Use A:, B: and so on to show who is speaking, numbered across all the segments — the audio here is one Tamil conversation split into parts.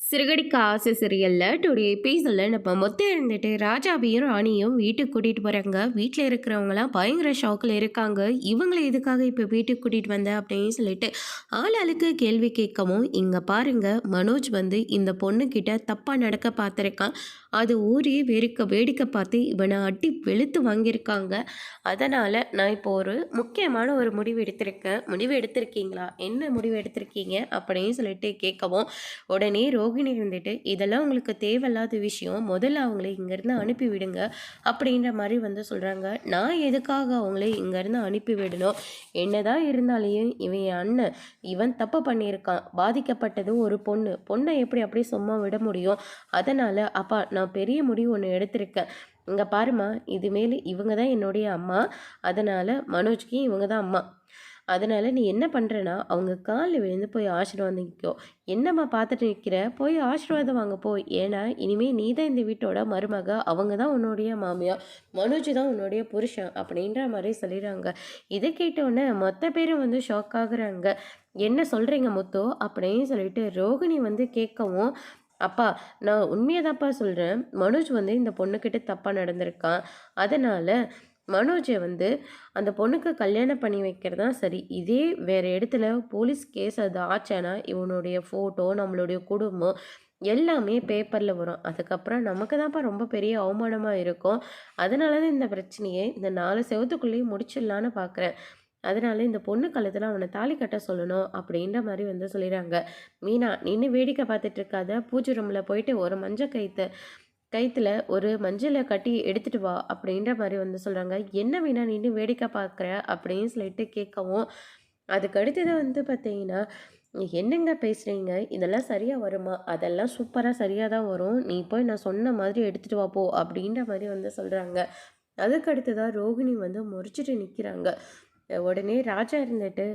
A: சிறுகடிக்க ஆசை சீரியலில் டுடே எபிசோடில் நம்ம மொத்தம் இருந்துட்டு ராஜாவையும் ராணியும் வீட்டுக்கு கூட்டிகிட்டு போகிறாங்க. வீட்டில் இருக்கிறவங்களாம் பயங்கர ஷாக்கில் இருக்காங்க. இவங்களை எதுக்காக இப்போ வீட்டுக்கு கூட்டிகிட்டு வந்த அப்படின்னு சொல்லிட்டு ஆளுக்கு கேள்வி கேட்கவும், இங்கே பாருங்க மனோஜ் வந்து இந்த பொண்ணுக்கிட்ட தப்பாக நடக்க பார்த்துருக்கான். அது ஊரே வேடிக்கை பார்த்து இவனை அட்டி வெளுத்து வாங்கியிருக்காங்க. அதனால் நான் இப்போ முக்கியமான ஒரு முடிவு எடுத்திருக்கேன். முடிவு எடுத்திருக்கீங்களா? என்ன முடிவு எடுத்திருக்கீங்க அப்படின்னு சொல்லிட்டு கேட்கவும், உடனே ரோகிணி இருந்துட்டு இதெல்லாம் உங்களுக்கு தேவையில்லாத விஷயம், முதல்ல அவங்கள இங்கேருந்து அனுப்பி விடுங்க அப்படின்ற மாதிரி வந்து சொல்கிறாங்க. நான் எதுக்காக அவங்கள இங்கேருந்து அனுப்பி விடணும்? என்னதான் இருந்தாலையும் இவன் என் அண்ணன், இவன் தப்பு பண்ணியிருக்கான். பாதிக்கப்பட்டது ஒரு பொண்ணை எப்படி அப்படியே சும்மா விட முடியும்? அதனால் அப்பா நான் பெரிய முடிவு ஒன்று எடுத்திருக்கேன். இங்கே பாருமா, இதுமேல் இவங்க தான் என்னுடைய அம்மா. அதனால் மனோஜ்க்கு இவங்க தான் அம்மா. அதனால் நீ என்ன பண்ணுறனா, அவங்க காலில் விழுந்து போய் ஆசீர்வாதம் நிற்கோ. என்னம்மா பார்த்துட்டு நிற்கிற? போய் ஆசீர்வாதம் வாங்க போ. ஏன்னா இனிமேல் நீ தான் இந்த வீட்டோட மருமக. அவங்க தான் உன்னுடைய மாமியார், மனோஜ் தான் உன்னுடைய புருஷன் அப்படின்ற மாதிரி சொல்லிடுறாங்க. இதை கேட்டோன்னே மொத்த பேரும் வந்து ஷாக் ஆகுறாங்க. என்ன சொல்கிறீங்க முத்து அப்படின்னு சொல்லிட்டு ரோகிணி வந்து கேட்கவும், அப்பா நான் உண்மையதாப்பா சொல்கிறேன். மனோஜ் வந்து இந்த பொண்ணுக்கிட்ட தப்பாக நடந்திருக்கான். அதனால் மனோஜை வந்து அந்த பொண்ணுக்கு கல்யாணம் பண்ணி வைக்கிறது தான் சரி. இதே வேறு இடத்துல போலீஸ் கேஸ் அது ஆச்சானா இவனுடைய ஃபோட்டோ, நம்மளுடைய குடும்பம் எல்லாமே பேப்பரில் வரும். அதுக்கப்புறம் நமக்கு தான்ப்பா ரொம்ப பெரிய அவமானமாக இருக்கும். அதனால தான் இந்த பிரச்சனையை இந்த 4 செவத்துக்குள்ளேயே முடிச்சிடலான்னு பார்க்குறேன். அதனால இந்த பொண்ணு கழுத்தில் அவனை தாலி கட்ட சொல்லணும் அப்படின்ற மாதிரி வந்து சொல்லிடுறாங்க. மீனா நின்று வேடிக்கை பார்த்துட்டு இருக்காத, பூஜை ரூமில் போயிட்டு ஒரு மஞ்சள் கயிற்றுல ஒரு மஞ்சளை கட்டி எடுத்துகிட்டு வா அப்படின்ற மாதிரி வந்து சொல்கிறாங்க. என்ன மீனா நின்று வேடிக்கை பார்க்குற அப்படின்னு சொல்லிட்டு கேட்கவும், அதுக்கு அடுத்தது வந்து பார்த்தீங்கன்னா, என்னங்க பேசுகிறீங்க? இதெல்லாம் சரியாக வருமா? அதெல்லாம் சூப்பராக சரியாக தான் வரும். நீ போய் நான் சொன்ன மாதிரி எடுத்துகிட்டு வா போ அப்படின்ற மாதிரி வந்து சொல்கிறாங்க. அதுக்கு அடுத்ததாக ரோகிணி வந்து முறிச்சிட்டு நிற்கிறாங்க. உடனே ராஜா இருந்துட்டு,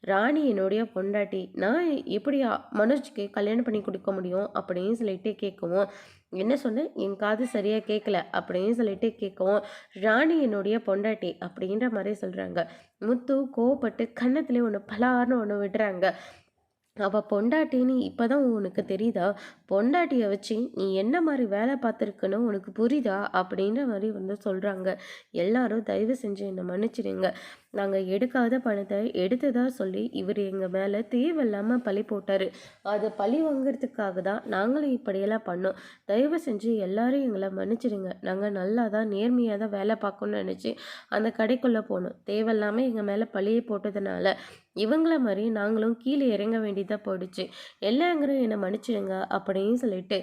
A: ராணி என்னுடைய பொண்டாட்டி, நான் எப்படி மனோஜ்க்கு கல்யாணம் பண்ணி கொடுக்க முடியும் அப்படின்னு சொல்லிட்டு கேட்கவும், என்ன சொன்னேன்? என் காது சரியாக கேட்கல அப்படின்னு சொல்லிட்டு கேட்கவும், ராணி என்னுடைய பொண்டாட்டி அப்படின்ற மாதிரி சொல்கிறாங்க. முத்து கோவப்பட்டு கன்னத்துலேயே ஒன்று பலார்னு ஒன்று விடுறாங்க. அவள் பொண்டாட்டின்னு இப்போ தான் உனக்கு தெரியுதா? பொண்டாட்டியை வச்சு நீ என்ன மாதிரி வேலை பார்த்துருக்குன்னு உனக்கு புரியுதா? அப்படின்ற மாதிரி வந்து சொல்கிறாங்க. எல்லாரும் தயவு செஞ்சு என்னை மன்னிச்சிடுங்க. நாங்கள் எடுக்காத பணத்தை எடுத்ததா சொல்லி இவர் எங்கள் மேலே தேவையில்லாமல் பழி போட்டார். அதை பழி வாங்கிறதுக்காக தான் நாங்களும் இப்படியெல்லாம் பண்ணோம். தயவு செஞ்சு எல்லாரும் எங்களை மன்னிச்சிடுங்க. நாங்கள் நல்லா தான் நேர்மையாக தான் வேலை பார்க்கணும்னு நினச்சி அந்த கடைக்குள்ளே போனோம். தேவையில்லாமல் எங்கள் மேலே பழியை போட்டதுனால இவங்கள மாதிரி நாங்களும் கீழே இறங்க வேண்டியதாக போயிடுச்சு. எல்லாங்கிறோம் என்னை மன்னிச்சிடுங்க அப்படின்னு சொல்லிட்டு,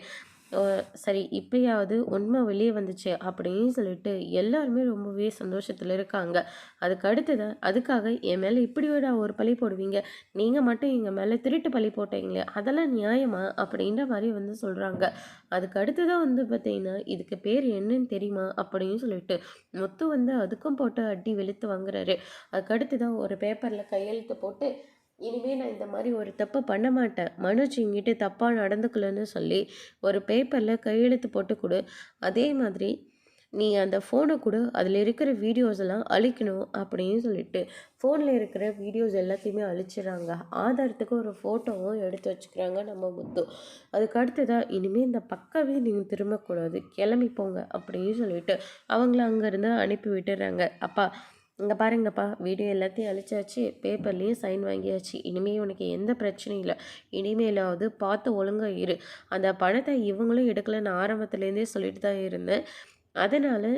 A: சரி இப்பயாவது உண்மை வெளியே வந்துச்சு அப்படின்னு சொல்லிட்டு எல்லாருமே ரொம்பவே சந்தோஷத்தில் இருக்காங்க. அதுக்காக என் மேலே இப்படி ஒரு பழி போடுவீங்க? நீங்கள் மட்டும் எங்கள் மேலே திருட்டு பழி போட்டீங்களே, அதெல்லாம் நியாயமா? அப்படின்ற மாதிரி வந்து சொல்கிறாங்க. அதுக்கு அடுத்ததான் வந்து பார்த்தீங்கன்னா, இதுக்கு பேர் என்னன்னு தெரியுமா அப்படின்னு சொல்லிட்டு முத்து வந்து அதுக்கும் போட்டு அடி வெளுத்து வாங்குறாரு. அதுக்கடுத்துதான் ஒரு பேப்பரில் கையெழுத்து போட்டு, இனிமேல் நான் இந்த மாதிரி ஒரு தப்பு பண்ண மாட்டேன், மனோஜ் இங்கிட்ட தப்பாக நடந்துக்கலன்னு சொல்லி ஒரு பேப்பரில் கையெழுத்து போட்டு கொடு. அதே மாதிரி நீ அந்த ஃபோனை கொடு, அதில் இருக்கிற வீடியோஸ் எல்லாம் அழிக்கணும் அப்படின்னு சொல்லிட்டு ஃபோனில் இருக்கிற வீடியோஸ் எல்லாத்தையுமே அழிச்சிடறாங்க. ஆதாரத்துக்கு ஒரு ஃபோட்டோவும் எடுத்து வச்சுக்கிறாங்க நம்ம முத்து. அதுக்கு அடுத்ததாக இனிமேல் இந்த பக்கமே நீங்கள் திரும்பக்கூடாது, கிளம்பி போங்க அப்படின்னு சொல்லிட்டு அவங்கள அங்கேருந்து அனுப்பி விட்டுறாங்க. அப்பா இங்கே பாருங்கப்பா, வீடியோ எல்லாத்தையும் அழிச்சாச்சு, பேப்பர்லேயும் சைன் வாங்கியாச்சு. இனிமேல் உனக்கு எந்த பிரச்சனையும் இல்லை. இனிமேலாவது பார்த்து ஒழுங்காக இரு. அந்த பணத்தை இவங்களும் எடுக்கலைன்னு ஆரம்பத்துலேருந்தே சொல்லிட்டு தான் இருந்தேன். அதனால்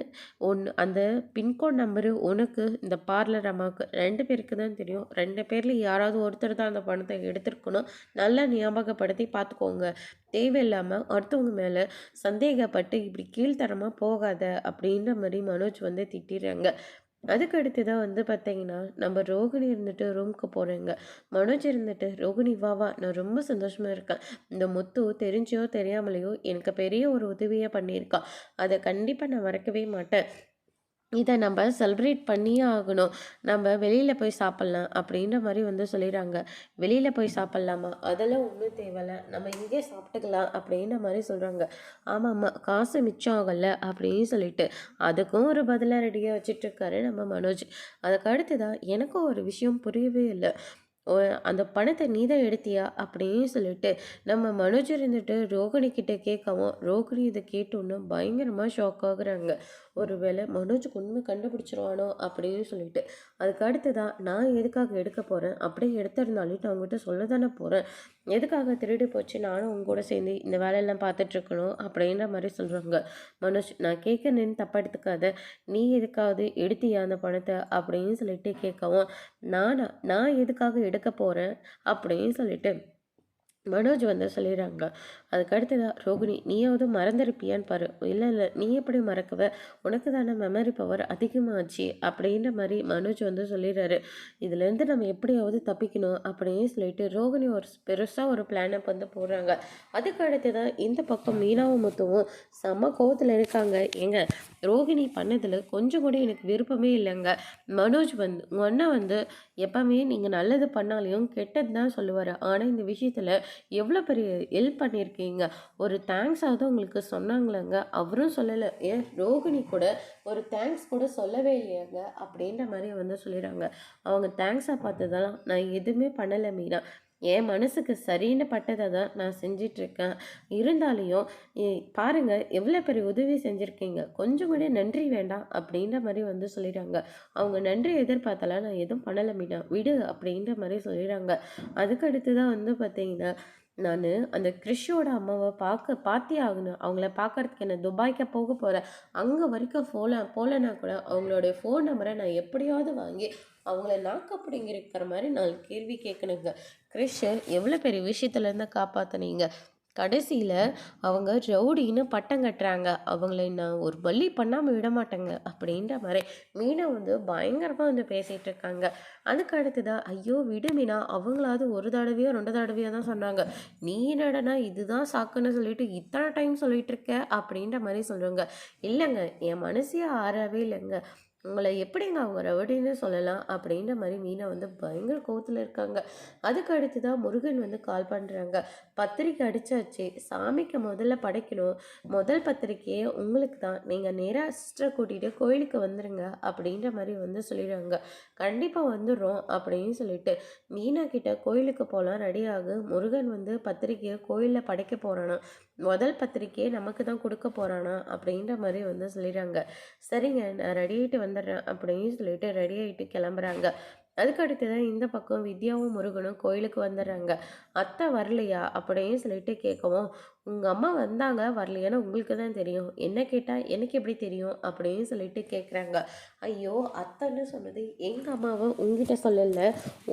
A: அந்த பின்கோட் நம்பரு உனக்கு, இந்த பார்லர் அம்மாவுக்கு 2 பேருக்கு தான் தெரியும். 2 பேரில் யாராவது ஒருத்தர் தான் அந்த பணத்தை எடுத்துருக்கணும். நல்லா ஞாபகப்படுத்தி பார்த்துக்கோங்க. தேவையில்லாமல் அடுத்தவங்க மேலே சந்தேகப்பட்டு இப்படி கீழ்த்தரமாக போகாத அப்படின்ற மாதிரி மனோஜ் வந்து திட்டிடுறாங்க. அதுக்கு அடுத்ததாக வந்து பார்த்தீங்கன்னா, நம்ம ரோகிணி இருந்துட்டு ரூமுக்கு போகிறேங்க. மனோஜ் இருந்துட்டு, ரோகிணி வா வா, நான் ரொம்ப சந்தோஷமாக இருக்கேன். இந்த முத்து தெரிஞ்சோ தெரியாமலையோ எனக்கு பெரிய ஒரு உதவியாக பண்ணியிருக்கான். அதை கண்டிப்பாக நான் மறக்கவே மாட்டேன். இதை நம்ம செலிப்ரேட் பண்ணியே ஆகணும். நம்ம வெளியில் போய் சாப்பிட்லாம் அப்படின்ற மாதிரி வந்து சொல்லிடுறாங்க. வெளியில் போய் சாப்பிட்லாமா? அதெல்லாம் ஒன்றும் தேவையில்ல, நம்ம இங்கே சாப்பிட்டுக்கலாம் அப்படின்ற மாதிரி சொல்கிறாங்க. ஆமாம்மா, காசு மிச்சம் ஆகலை அப்படின்னு சொல்லிட்டு அதுக்கும் ஒரு பதிலாக ரெடியாக வச்சிட்ருக்காரு நம்ம மனோஜ். அதுக்கு அடுத்ததாக எனக்கும் ஒரு விஷயம் புரியவே இல்லை. "ஓ அந்த பணத்த நீ தான் எடுத்தியா?" அப்படின்னு சொல்லிட்டு நம்ம மனோஜ் இருந்துட்டு ரோகிணி கிட்ட கேட்கவும், ரோகிணி இத கேட்டோனே பயங்கரமா ஷாக் ஆகுறாங்க. ஒரு வேளை மனோஜ்க்கு உண்மை கண்டுபிடிச்சுருவானோ அப்படின்னு சொல்லிட்டு. அதுக்கு அடுத்ததா, "நான் எதுக்காக எடுக்க போறேன்? அப்படியே எடுத்திருந்தாலும் நான் உங்ககிட்ட சொல்ல தானே போறேன். எதுக்காக திருடு போச்சு நானும் உங்க கூட சேர்ந்து இந்த வேலையெல்லாம் பார்த்துட்ருக்கணும்." அப்படின்ற மாரி சொல்றாங்க. மனோஜ், "நான் கேட்கறேன்னு தப்பா எடுத்துக்காத. நீ எதுக்காவது எடுத்தியா அந்த பணத்த?" அப்படின்னு சொல்லிட்டு கேட்கவும், "நானா? நான் எதுக்காக எடுக்க போறேன்?" அப்படின்னு சொல்லிட்டு மனோஜ் வந்து சொல்லிடுறாங்க. அதுக்கு அடுத்ததா, "ரோகிணி நீயாவது மறந்திருப்பியான்னு பாரு." "இல்ல, இல்ல. நீ எப்படி மறக்குவ? உனக்கு தானே மெமரி பவர் அதிகமாச்சு." அப்படின்ற மாரி மனோஜ் வந்து சொல்லிடுறாரு. இதுலேருந்து நம்ம எப்படியாவது தப்பிக்கணும் அப்படின்னு சொல்லிட்டு ரோகிணி ஒரு பெருசா ஒரு பிளானப் வந்து போடுறாங்க. அதுக்கு அடுத்ததா இந்த பக்கம் மீனாவும் முத்துவும் செம்ம கோவத்துல இருக்காங்க. "ஏங்க, ரோகிணி பண்ணதுல கொஞ்சம் கூட எனக்கு விருப்பமே இல்லைங்க. மனோஜ் வந்து உங்க அண்ணன் வந்து எப்பவுமே நீங்க நல்லது பண்ணாலையும் கெட்டது தான் சொல்லுவாரு. ஆனா இந்த விஷயத்துல எவ்வளோ பெரிய ஹெல்ப் பண்ணியிருக்கீங்க. ஒரு தேங்க்ஸாவது உங்களுக்கு சொன்னாங்களாங்க? அவரும் சொல்லல. ஏன் ரோகிணி கூட ஒரு தேங்க்ஸ் கூட சொல்லவே இல்லையாங்க?" அப்படின்ற மாரி வந்து சொல்லிடுறாங்க. அவங்க தேங்க்ஸா பார்த்ததெல்லாம் நான் எதுவுமே பண்ணல மீனா. என் மனசுக்கு சரின்னு பட்டத தான் நான் செஞ்சிட்ருக்கேன். இருந்தாலையும் பாருங்க எவ்வளோ பெரிய உதவி செஞ்சிருக்கீங்க. கொஞ்சம் கூட நன்றி வேண்டாம் அப்படின்ற மாரி வந்து சொல்லிடுறாங்க. அவங்க நன்றி எதிர்பார்த்தலாம் நான் எதுவும் பண்ணல மீனா. விடு அப்படின்ற மாரி சொல்லிடுறாங்க. அதுக்கு அடுத்து தான் வந்து பார்த்தீங்கன்னா, நானு அந்த கிறிஷோட அம்மாவ பார்த்தே ஆகணும். அவங்கள பார்க்கறதுக்கு என்ன துபாய்க்கு போக போறேன். அங்க வரைக்கும் போலனா கூட அவங்களுடைய ஃபோன் நம்பர நான் எப்படியாவது வாங்கி, அவங்கள நாக்க பிடுங்கியிருக்கிற மாரி 4 கேள்வி கேட்கணுங்க. கிறிஷ எவ்வளோ பெரிய விஷயத்துலேருந்து காப்பாத்துனீங்க. கடைசியில அவங்க ரவுடின்னு பட்டம் கட்டுறாங்க. அவங்கள நான் ஒரு வழி பண்ணாம விடமாட்டேங்க. அப்படின்ற மாரி மீனா வந்து பயங்கரமா வந்து பேசிட்டு இருக்காங்க. அதுக்கு அடுத்ததா, "ஐயோ! விடு மீனா. அவங்களாவது ஒரு தடவையோ, 2 தடவையோ தான் சொன்னாங்க. நீ என்னடான்னா இதுதான் சாக்குன்னு சொல்லிட்டு இத்தன டைம் சொல்லிட்டு இருக்க." அப்படின்ற மாரி சொல்றாங்க. "இல்லங்க, என் மனசே ஆறவே இல்லங்க. உங்கள எப்படிங்க அவங்க ரவுடின்னு சொல்லலாம்?" அப்படின்ற மாரி மீனா வந்து பயங்கர கோவத்துல இருக்காங்க. அதுக்கு அடுத்து தான் முருகன் வந்து கால் பண்றாங்க. "பத்திரிக்கை அடிச்சாச்சு. சாமிக்கு முதல்ல படைக்கணும். முதல் பத்திரிக்கையே உங்களுக்கு தான். நீங்க நேரா சிஸ்டர கூட்டிட்டு கோயிலுக்கு வந்துருங்க." அப்படின்ற மாரி வந்து சொல்லிடுறாங்க. "கண்டிப்பா வந்துர்றோம்." அப்படின்னு சொல்லிட்டு மீனா கிட்ட கோயிலுக்கு போலாம் ரெடி ஆகு. முருகன் வந்து பத்திரிக்கைய கோயில்ல படைக்க போறானாம். முதல் பத்திரிக்கையே நமக்கு தான் குடுக்க போறானாம் அப்படின்ற மாரி வந்து சொல்லிடுறாங்க. "சரிங்க, நான் ரெடி ஆயிட்டு வந்துடுறேன்." அப்படின்னு சொல்லிட்டு ரெடி ஆயிட்டு கிளம்புறாங்க. அதுக்கு அடுத்து தான் இந்த பக்கம் வித்யாவும் முருகனும் கோயிலுக்கு வந்துடுறாங்க. "அத்தை வரலையா?" அப்படின்னு சொல்லிட்டு கேட்கவும், "உங்க அம்மா வந்தாங்க, வரலையான்னு உங்களுக்கு தான் தெரியும். என்ன கேட்டா எனக்கு எப்படி தெரியும்?" அப்படின்னு சொல்லிட்டு கேட்குறாங்க. "ஐயோ! அத்தைன்னு சொன்னது எங்க அம்மாவ உன்கிட்ட சொல்லல.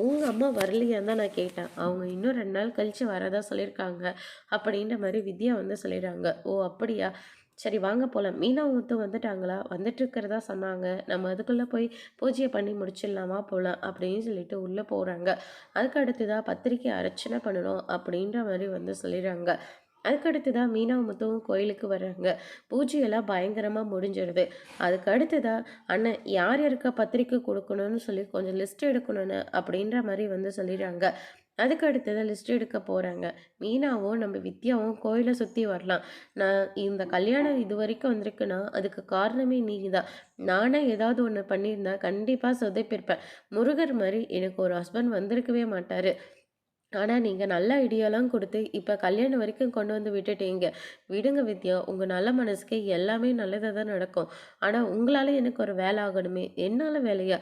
A: உங்க அம்மா வரலையான்னு தான் நான் கேட்டேன். அவங்க இன்னும் 2 நாள் கழிச்சு வரதா சொல்லியிருக்காங்க." அப்படின்ற மாரி வித்யா வந்து சொல்லிடுறாங்க. "ஓ! அப்படியா? சரி வாங்க போலாம். மீனா முத்து வந்துட்டாங்களா? வந்துட்டுருக்கிறதா சொன்னாங்க. நம்ம அதுக்குள்ள போய் பூஜைய பண்ணி முடிச்சிடலாமா போலாம்." அப்படின்னு சொல்லிட்டு உள்ள போறாங்க. அதுக்கு அடுத்ததா பத்திரிக்கை அர்ச்சனை பண்ணணும் அப்படின்ற மாரி வந்து சொல்லிடுறாங்க. அதுக்கு அடுத்ததா மீனாவும் முத்துவும் கோயிலுக்கு வர்றாங்க. பூஜையெல்லாம் பயங்கரமா முடிஞ்சிருது. அதுக்கு அடுத்ததா, "அண்ணன் யார் யாருக்கு பத்திரிக்கை குடுக்கணும்னு சொல்லி கொஞ்சம் லிஸ்ட் எடுக்கணும்னு." அப்படின்ற மாரி வந்து சொல்லிடுறாங்க. அதுக்கு அடுத்ததா லிஸ்ட் எடுக்க போறாங்க. மீனாவும் நம்ம வித்யாவும் கோயில சுத்தி வரலாம். "நான் இந்த கல்யாணம் இதுவரைக்கும் வந்திருக்குன்னா, அதுக்கு காரணமே நீங்க தான். நானே ஏதாவது ஒண்ணு பண்ணியிருந்தா கண்டிப்பா சொதப்பியிருப்பேன். முருகர் மாரி எனக்கு ஒரு ஹஸ்பண்ட் வந்திருக்கவே மாட்டாரு. ஆனா, நீங்க நல்ல ஐடியாலாம் குடுத்து, இப்ப கல்யாணம் வரைக்கும் கொண்டு வந்து விட்டுட்டீங்க. விடுங்க வித்யா. உங்க நல்ல மனசுக்கு எல்லாமே நல்லதா தான் நடக்கும். ஆனா, உங்களால எனக்கு ஒரு வேலை ஆகணுமே. என்னால வேலையா?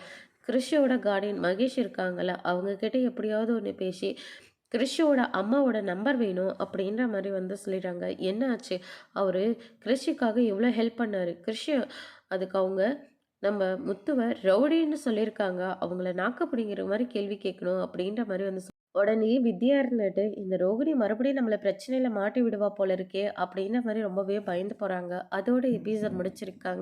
A: கிறிஷோட கார்டியன் மகேஷ் இருக்காங்கல்ல, அவங்க கிட்ட எப்படியாவது ஒண்ணு பேசி, கிறிஷோட அம்மாவோட நம்பர் வேணும்." அப்படின்ற மாரி வந்து சொல்லிடுறாங்க. "என்ன ஆச்சு? அவரு கிறிஷுக்காக எவ்வளோ ஹெல்ப் பண்ணாரு. கிறிஷ் அதுக்கு அவங்க நம்ம முத்துவ ரவுடின்னு சொல்லியிருக்காங்க. அவங்கள நாக்க பிடுங்குற மாரி கேள்வி கேட்கணும்." அப்படின்ற மாரி வந்து உடனே வித்யா இருந்துட்டு, "இந்த ரோகிணி மறுபடியும் நம்மள பிரச்சனையில மாட்டி விடுவா போல இருக்கே!" அப்படின்ற மாரி ரொம்பவே பயந்து போறாங்க. அதோட எபிசோட் முடிச்சிருக்காங்க.